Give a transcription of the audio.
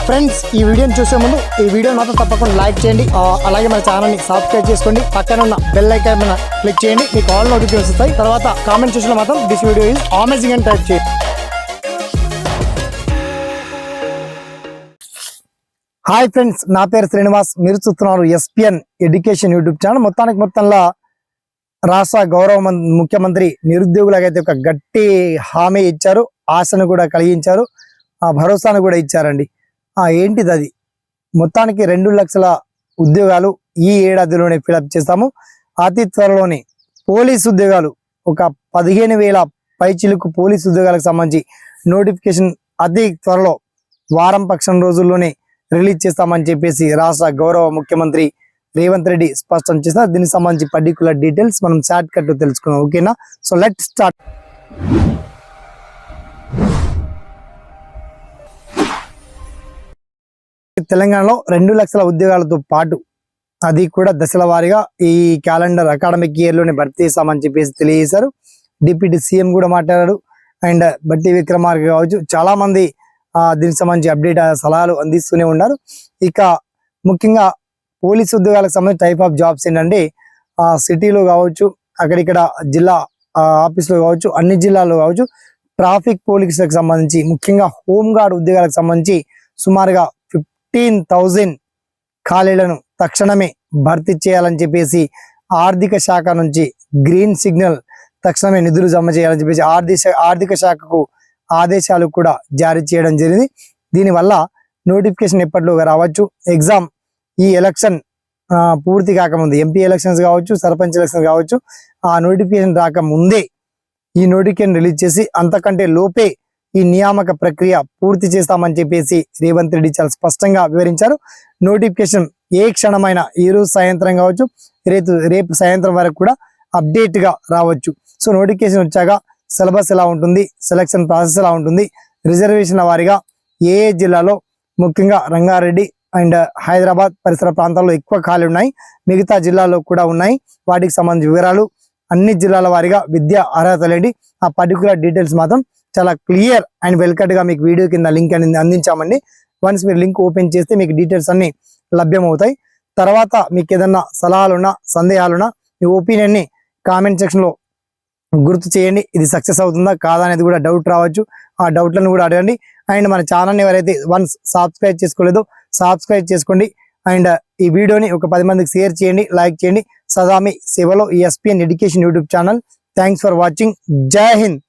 Friends ఈ వీడియోని చూసే ముందు ఈ వీడియో మాత్రం తప్పకుండా లైక్ చేయండి, అలాగే మన ఛానల్ని సబ్స్క్రైబ్ చేసుకోండి, పక్కన ఉన్న బెల్ ఐకాన్ మీద క్లిక్ చేయండి, మీకు ఆల్ నోటిఫికేషన్స్ వస్తాయి. తర్వాత కామెంట్ సెక్షన్లో మాత్రం దిస్ వీడియో ఈజ్ అమేజింగ్ అని టైప్ చేయండి. హాయ్ ఫ్రెండ్స్, నా పేరు శ్రీనివాస్, మీరు చూస్తున్నారు ఎస్పిఎన్ ఎడ్యుకేషన్ యూట్యూబ్ ఛానల్. మొత్తంలో రాష్ట్ర గౌరవ ముఖ్యమంత్రి నిరుద్యోగులకైతే ఒక గట్టి హామీ ఇచ్చారు, ఆశను కూడా కలిగించారు, భరోసాను కూడా ఇచ్చారండి. ఏంటిది అది? మొత్తానికి 2 లక్షల ఉద్యోగాలు ఈ ఏడాదిలోనే ఫిలప్ చేస్తాము. అతి త్వరలోనే పోలీసు ఉద్యోగాలు ఒక 15,000 పైచిలుకు పోలీసు ఉద్యోగాలకు సంబంధించి నోటిఫికేషన్ అతి త్వరలో వారం పక్షం రోజుల్లోనే రిలీజ్ చేస్తామని చెప్పేసి రాష్ట్ర గౌరవ ముఖ్యమంత్రి రేవంత్ రెడ్డి స్పష్టం చేస్తారు. దీనికి సంబంధించి పర్టికులర్ డీటెయిల్స్ మనం షార్ట్ కట్ తెలుసుకుందాం, ఓకేనా? So let start. తెలంగాణలో 2 లక్షల ఉద్యోగాలతో పాటు అది కూడా దశల వారీగా ఈ క్యాలెండర్ అకాడమిక్ ఇయర్ లోనే భర్తీ చేస్తామని చెప్పేసి తెలియజేశారు. డిప్యూటీ సీఎం కూడా మాట్లాడారు. అండ్ బట్టి విక్రమార్క కావచ్చు, చాలా మంది దీనికి సంబంధించి అప్డేట్ సలహాలు అందిస్తూనే ఉన్నారు. ఇక ముఖ్యంగా పోలీసు ఉద్యోగాలకు సంబంధించి టైప్ ఆఫ్ జాబ్స్ ఏంటంటే సిటీలో కావచ్చు, అక్కడిక్కడ జిల్లా ఆఫీసులో కావచ్చు, అన్ని జిల్లాల్లో కావచ్చు, ట్రాఫిక్ పోలీసులకు సంబంధించి ముఖ్యంగా హోంగార్డ్ ఉద్యోగాలకు సంబంధించి సుమారుగా 15,000 ఖాళీలను తక్షణమే భర్తీ చేయాలని చెప్పేసి ఆర్థిక శాఖ నుంచి గ్రీన్ సిగ్నల్, తక్షణమే నిధులు జమ చేయాలని చెప్పేసి ఆర్థిక శాఖకు ఆదేశాలు కూడా జారీ చేయడం జరిగింది. దీనివల్ల నోటిఫికేషన్ ఎప్పటిలోగా రావచ్చు. ఎగ్జామ్ ఈ ఎలక్షన్ పూర్తి కాకముందు, ఎంపీ ఎలక్షన్స్ కావచ్చు, సర్పంచ్ ఎలక్షన్స్ కావచ్చు, ఆ నోటిఫికేషన్ రాకముందే ఈ నోటిఫికేషన్ రిలీజ్ చేసి అంతకంటే లోపే ఈ నియామక ప్రక్రియ పూర్తి చేస్తామని చెప్పేసి రేవంత్ రెడ్డి చాలా స్పష్టంగా వివరించారు. నోటిఫికేషన్ ఏ క్షణమైనా, ఈ రోజు సాయంత్రం కావచ్చు, రేపు సాయంత్రం వరకు కూడా అప్డేట్ గా రావచ్చు. సో నోటిఫికేషన్ వచ్చాక సిలబస్ ఎలా ఉంటుంది, సెలక్షన్ ప్రాసెస్ ఎలా ఉంటుంది, రిజర్వేషన్ల వారీగా ఏ జిల్లాలో, ముఖ్యంగా రంగారెడ్డి అండ్ హైదరాబాద్ పరిసర ప్రాంతాల్లో ఎక్కువ ఖాళీ ఉన్నాయి, మిగతా జిల్లాల్లో కూడా ఉన్నాయి, వాటికి సంబంధించిన వివరాలు, అన్ని జిల్లాల వారీగా విద్యా అర్హతలేంటి, ఆ పర్టికులర్ డీటెయిల్స్ మాత్రం చాలా క్లియర్ అండ్ వెల్కట్ గా మీకు వీడియో కింద లింక్ అనేది అందించామండి. వన్స్ మీరు లింక్ ఓపెన్ చేస్తే మీకు డీటెయిల్స్ అన్ని లభ్యమవుతాయి. తర్వాత మీకు ఏదన్నా సలహాలున్నా, సందేహాలున్నా మీ ఒపీనియన్ ని కామెంట్ సెక్షన్ లో గుర్తు చేయండి. ఇది సక్సెస్ అవుతుందా కాదా అనేది కూడా డౌట్ రావచ్చు, ఆ డౌట్లను కూడా అడగండి. అండ్ మన ఛానల్ని ఎవరైతే వన్స్ సబ్స్క్రైబ్ చేసుకోలేదో సబ్స్క్రైబ్ చేసుకోండి. అండ్ ఈ వీడియోని ఒక 10 మందికి షేర్ చేయండి, లైక్ చేయండి. సదా మీ సేవలో ESPN education YouTube channel. Thanks for watching. జై హింద్.